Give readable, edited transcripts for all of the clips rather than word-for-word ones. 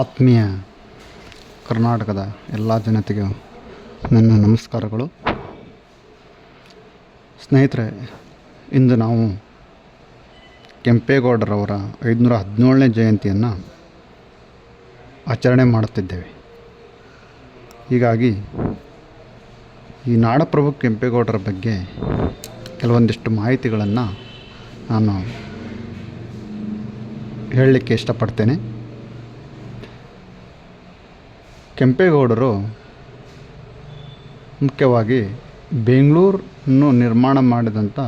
ಆತ್ಮೀಯ ಕರ್ನಾಟಕದ ಎಲ್ಲ ಜನತೆಗೂ ನನ್ನ ನಮಸ್ಕಾರಗಳು. ಸ್ನೇಹಿತರೆ, ಇಂದು ನಾವು ಕೆಂಪೇಗೌಡರವರ 517ನೇ ಜಯಂತಿಯನ್ನು ಆಚರಣೆ ಮಾಡುತ್ತಿದ್ದೇವೆ. ಹೀಗಾಗಿ ಈ ನಾಡಪ್ರಭು ಕೆಂಪೇಗೌಡರ ಬಗ್ಗೆ ಕೆಲವೊಂದಿಷ್ಟು ಮಾಹಿತಿಗಳನ್ನು ನಾನು ಹೇಳಲಿಕ್ಕೆ ಇಷ್ಟಪಡ್ತೇನೆ. ಕೆಂಪೇಗೌಡರು ಮುಖ್ಯವಾಗಿ ಬೆಂಗಳೂರನ್ನು ನಿರ್ಮಾಣ ಮಾಡಿದಂಥ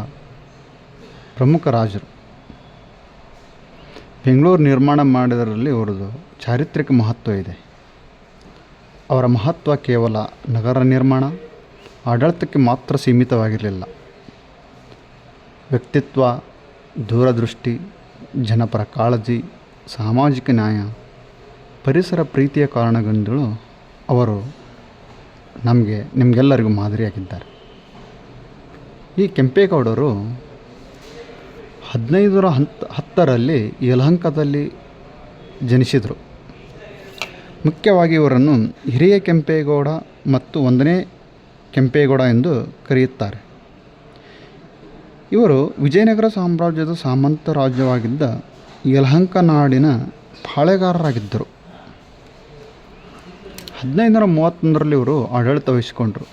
ಪ್ರಮುಖ ರಾಜರು. ಬೆಂಗಳೂರು ನಿರ್ಮಾಣ ಮಾಡಿದರಲ್ಲಿ ಅವರದು ಚಾರಿತ್ರಿಕ ಮಹತ್ವ ಇದೆ. ಅವರ ಮಹತ್ವ ಕೇವಲ ನಗರ ನಿರ್ಮಾಣ, ಆಡಳಿತಕ್ಕೆ ಮಾತ್ರ ಸೀಮಿತವಾಗಿರಲಿಲ್ಲ. ವ್ಯಕ್ತಿತ್ವ, ದೂರದೃಷ್ಟಿ, ಜನಪರ ಕಾಳಜಿ, ಸಾಮಾಜಿಕ ನ್ಯಾಯ, ಪರಿಸರ ಪ್ರೀತಿಯ ಕಾರಣಗಳಿಂದಲೂ ಅವರು ನಿಮಗೆಲ್ಲರಿಗೂ ಮಾದರಿಯಾಗಿದ್ದಾರೆ. ಈ ಕೆಂಪೇಗೌಡರು 1510ರಲ್ಲಿ ಯಲಹಂಕದಲ್ಲಿ ಜನಿಸಿದರು. ಮುಖ್ಯವಾಗಿ ಇವರನ್ನು ಹಿರಿಯ ಕೆಂಪೇಗೌಡ ಮತ್ತು 1ನೇ ಕೆಂಪೇಗೌಡ ಎಂದು ಕರೆಯುತ್ತಾರೆ. ಇವರು ವಿಜಯನಗರ ಸಾಮ್ರಾಜ್ಯದ ಸಾಮಂತ ರಾಜ್ಯವಾಗಿದ್ದ ಯಲಹಂಕ ನಾಡಿನ ಪಾಳೆಗಾರರಾಗಿದ್ದರು. 1531ರಲ್ಲಿ ಇವರು ಆಡಳಿತ ವಹಿಸಿಕೊಂಡರು.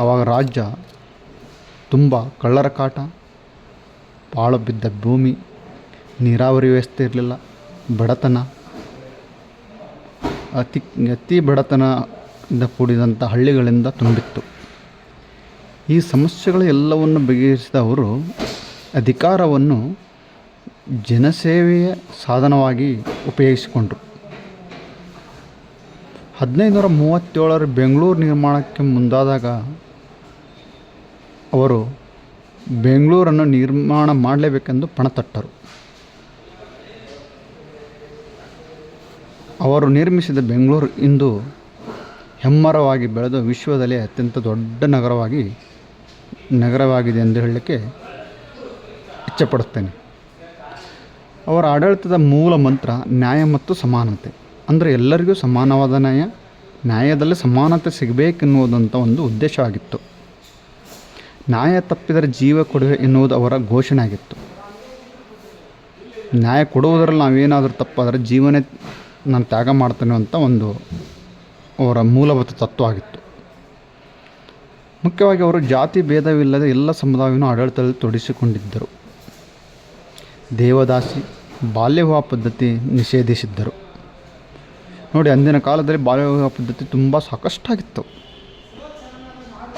ಆವಾಗ ರಾಜ್ಯ ತುಂಬ ಕಳ್ಳರ ಕಾಟ, ಪಾಳು ಬಿದ್ದ ಭೂಮಿ, ನೀರಾವರಿ ವ್ಯವಸ್ಥೆ ಇರಲಿಲ್ಲ, ಬಡತನ, ಅತಿ ಬಡತನದಿಂದ ಕೂಡಿದಂಥ ಹಳ್ಳಿಗಳಿಂದ ತುಂಬಿತ್ತು. ಈ ಸಮಸ್ಯೆಗಳು ಎಲ್ಲವನ್ನು ಬಗೆಹರಿಸಿದ ಅವರು ಅಧಿಕಾರವನ್ನು ಜನಸೇವೆಯ ಸಾಧನವಾಗಿ ಉಪಯೋಗಿಸಿಕೊಂಡರು. 1537ರ ಬೆಂಗಳೂರು ನಿರ್ಮಾಣಕ್ಕೆ ಮುಂದಾದಾಗ ಅವರು ಬೆಂಗಳೂರನ್ನು ನಿರ್ಮಾಣ ಮಾಡಲೇಬೇಕೆಂದು ಪಣತೊಟ್ಟರು. ಅವರು ನಿರ್ಮಿಸಿದ ಬೆಂಗಳೂರು ಇಂದು ಹೆಮ್ಮರವಾಗಿ ಬೆಳೆದು ವಿಶ್ವದಲ್ಲೇ ಅತ್ಯಂತ ದೊಡ್ಡ ನಗರವಾಗಿದೆ ಎಂದು ಹೇಳಲಿಕ್ಕೆ ಇಚ್ಛೆಪಡುತ್ತೇನೆ. ಅವರ ಆಡಳಿತದ ಮೂಲ ಮಂತ್ರ ನ್ಯಾಯ ಮತ್ತು ಸಮಾನತೆ. ಅಂದರೆ ಎಲ್ಲರಿಗೂ ಸಮಾನವಾದ ನ್ಯಾಯದಲ್ಲಿ ಸಮಾನತೆ ಸಿಗಬೇಕೆನ್ನುವುದಂಥ ಒಂದು ಉದ್ದೇಶವಾಗಿತ್ತು. ನ್ಯಾಯ ತಪ್ಪಿದರೆ ಜೀವ ಕೊಡುವೆ ಎನ್ನುವುದು ಅವರ ಘೋಷಣೆ ಆಗಿತ್ತು. ನ್ಯಾಯ ಕೊಡುವುದರಲ್ಲಿ ನಾವೇನಾದರೂ ತಪ್ಪಾದರೆ ಜೀವನೇ ನಾನು ತ್ಯಾಗ ಮಾಡ್ತೇನೆ ಅಂತ ಒಂದು ಅವರ ಮೂಲಭೂತ ತತ್ವ ಆಗಿತ್ತು. ಮುಖ್ಯವಾಗಿ ಅವರು ಜಾತಿ ಭೇದವಿಲ್ಲದೆ ಎಲ್ಲ ಸಮುದಾಯವನ್ನು ಆಡಳಿತದಲ್ಲಿ ತೊಡಗಿಸಿಕೊಂಡಿದ್ದರು. ದೇವದಾಸಿ, ಬಾಲ್ಯ ವಿವಾಹ ಪದ್ಧತಿ ನಿಷೇಧಿಸಿದ್ದರು. ನೋಡಿ, ಅಂದಿನ ಕಾಲದಲ್ಲಿ ಬಾಲ್ಯ ವಿವಾಹ ಪದ್ಧತಿ ತುಂಬ ಸಾಕಷ್ಟಾಗಿತ್ತು.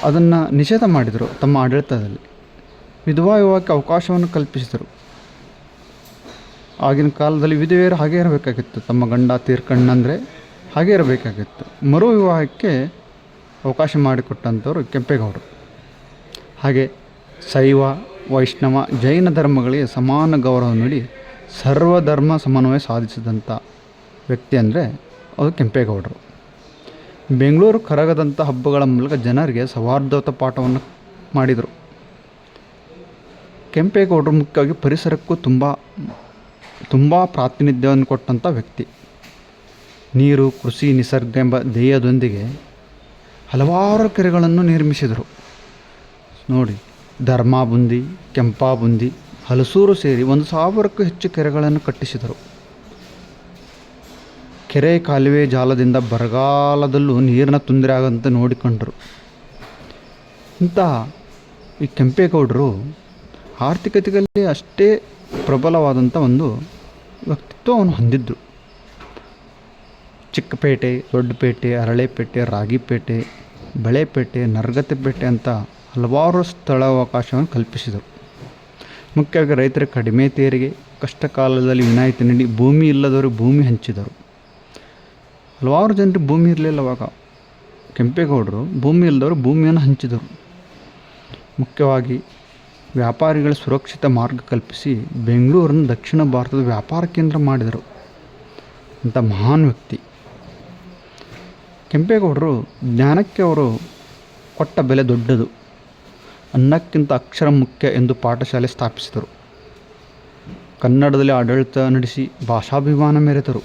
ಅದನ್ನು ನಿಷೇಧ ಮಾಡಿದರು ತಮ್ಮ ಆಡಳಿತದಲ್ಲಿ. ವಿಧವಾ ವಿವಾಹಕ್ಕೆ ಅವಕಾಶವನ್ನು ಕಲ್ಪಿಸಿದರು. ಆಗಿನ ಕಾಲದಲ್ಲಿ ವಿಧವೆಯರು ಹಾಗೇ ಇರಬೇಕಾಗಿತ್ತು. ತಮ್ಮ ಗಂಡ ತೀರ್ಕಂಡಂದರೆ ಹಾಗೇ ಇರಬೇಕಾಗಿತ್ತು. ಮರು ವಿವಾಹಕ್ಕೆ ಅವಕಾಶ ಮಾಡಿಕೊಟ್ಟಂಥವ್ರು ಕೆಂಪೇಗೌಡರು. ಹಾಗೆ ಶೈವ, ವೈಷ್ಣವ, ಜೈನ ಧರ್ಮಗಳಿಗೆ ಸಮಾನ ಗೌರವ ನೀಡಿ ಸರ್ವಧರ್ಮ ಸಮನ್ವಯ ಸಾಧಿಸಿದಂಥ ವ್ಯಕ್ತಿ ಅಂದರೆ ಅದು ಕೆಂಪೇಗೌಡರು. ಬೆಂಗಳೂರು ಕರಗದಂಥ ಹಬ್ಬಗಳ ಮೂಲಕ ಜನರಿಗೆ ಸೌಹಾರ್ದತೆ ಪಾಠವನ್ನು ಮಾಡಿದರು. ಕೆಂಪೇಗೌಡರು ಮುಖ್ಯವಾಗಿ ಪರಿಸರಕ್ಕೂ ತುಂಬ ಪ್ರಾತಿನಿಧ್ಯವನ್ನು ಕೊಟ್ಟಂಥ ವ್ಯಕ್ತಿ. ನೀರು, ಕೃಷಿ, ನಿಸರ್ಗ ಎಂಬ ಧ್ಯೇಯದೊಂದಿಗೆ ಹಲವಾರು ಕೆರೆಗಳನ್ನು ನಿರ್ಮಿಸಿದರು. ನೋಡಿ, ಧರ್ಮಾಬುಂದಿ, ಕೆಂಪಾಬುಂದಿ, ಹಲಸೂರು ಸೇರಿ 1000ಕ್ಕೂ ಹೆಚ್ಚು ಕೆರೆಗಳನ್ನು ಕಟ್ಟಿಸಿದರು. ಕೆರೆ ಕಾಲುವೆ ಜಾಲದಿಂದ ಬರಗಾಲದಲ್ಲೂ ನೀರಿನ ತೊಂದರೆ ಆಗದಂತೆ ನೋಡಿಕೊಂಡರು. ಇಂತಹ ಈ ಕೆಂಪೇಗೌಡರು ಆರ್ಥಿಕತೆಯಲ್ಲಿ ಅಷ್ಟೇ ಪ್ರಬಲವಾದಂಥ ಒಂದು ವ್ಯಕ್ತಿತ್ವವನ್ನು ಹೊಂದಿದ್ದರು. ಚಿಕ್ಕಪೇಟೆ, ದೊಡ್ಡಪೇಟೆ, ಅರಳೆಪೇಟೆ, ರಾಗಿಪೇಟೆ, ಬಳೆಪೇಟೆ, ನರಗತಿಪೇಟೆ ಅಂತ ಹಲವಾರು ಸ್ಥಳಾವಕಾಶವನ್ನು ಕಲ್ಪಿಸಿದರು. ಮುಖ್ಯವಾಗಿ ರೈತರಿಗೆ ಕಡಿಮೆ ತೆರಿಗೆ, ಕಷ್ಟ ಕಾಲದಲ್ಲಿ ವಿನಾಯಿತಿ ನೀಡಿ ಭೂಮಿ ಇಲ್ಲದವರು ಭೂಮಿ ಹಂಚಿದರು. ಹಲವಾರು ಜನರಿಗೆ ಭೂಮಿ ಇರಲಿಲ್ಲ. ಅವಾಗ ಕೆಂಪೇಗೌಡರು ಭೂಮಿ ಇಲ್ಲದವರು ಭೂಮಿಯನ್ನು ಹಂಚಿದರು. ಮುಖ್ಯವಾಗಿ ವ್ಯಾಪಾರಿಗಳ ಸುರಕ್ಷಿತ ಮಾರ್ಗ ಕಲ್ಪಿಸಿ ಬೆಂಗಳೂರನ್ನು ದಕ್ಷಿಣ ಭಾರತದ ವ್ಯಾಪಾರ ಕೇಂದ್ರ ಮಾಡಿದರು. ಅಂಥ ಮಹಾನ್ ವ್ಯಕ್ತಿ ಕೆಂಪೇಗೌಡರು. ಜ್ಞಾನಕ್ಕೆ ಅವರು ಕೊಟ್ಟ ಬೆಲೆ ದೊಡ್ಡದು. ಅನ್ನಕ್ಕಿಂತ ಅಕ್ಷರ ಮುಖ್ಯ ಎಂದು ಪಾಠಶಾಲೆ ಸ್ಥಾಪಿಸಿದರು. ಕನ್ನಡದಲ್ಲಿ ಆಡಳಿತ ನಡೆಸಿ ಭಾಷಾಭಿಮಾನ ಮೆರೆದರು.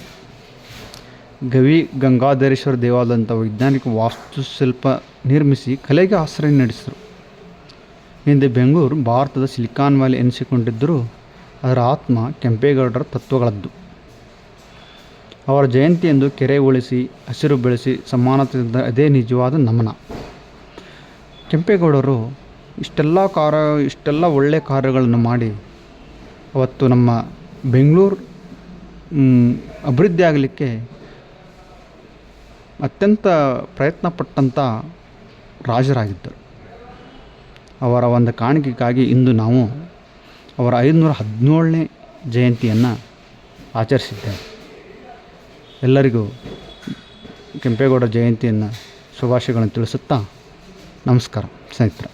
ಗವಿ ಗಂಗಾಧರೇಶ್ವರ ದೇವಾಲಯದಂಥ ವೈಜ್ಞಾನಿಕ ವಾಸ್ತುಶಿಲ್ಪ ನಿರ್ಮಿಸಿ ಕಲೆಗೆ ಆಶ್ರಯ ನಡೆಸಿದರು. ಹಿಂದೆ ಬೆಂಗಳೂರು ಭಾರತದ ಸಿಲಿಕಾನ್ ವ್ಯಾಲಿ ಎನಿಸಿಕೊಂಡಿದ್ದರೂ ಅದರ ಆತ್ಮ ಕೆಂಪೇಗೌಡರ ತತ್ವಗಳದ್ದು. ಅವರ ಜಯಂತಿಯಂದು ಕೆರೆ ಉಳಿಸಿ, ಹಸಿರು ಬೆಳೆಸಿ, ಸಮಾನತೆಯಿಂದ ಅದೇ ನಿಜವಾದ ನಮನ. ಕೆಂಪೇಗೌಡರು ಇಷ್ಟೆಲ್ಲ ಒಳ್ಳೆಯ ಕಾರ್ಯಗಳನ್ನು ಮಾಡಿ ಅವತ್ತು ನಮ್ಮ ಬೆಂಗಳೂರು ಅಭಿವೃದ್ಧಿ ಆಗಲಿಕ್ಕೆ ಅತ್ಯಂತ ಪ್ರಯತ್ನಪಟ್ಟಂಥ ರಾಜರಾಗಿದ್ದರು. ಅವರ ಒಂದು ಕಾಣಿಕೆಗಾಗಿ ಇಂದು ನಾವು ಅವರ 517ನೇ ಜಯಂತಿಯನ್ನು ಆಚರಿಸಿದ್ದೇವೆ. ಎಲ್ಲರಿಗೂ ಕೆಂಪೇಗೌಡ ಜಯಂತಿಯನ್ನು ಶುಭಾಶಯಗಳನ್ನು ತಿಳಿಸುತ್ತಾ ನಮಸ್ಕಾರ ಸ್ನೇಹಿತರೆ.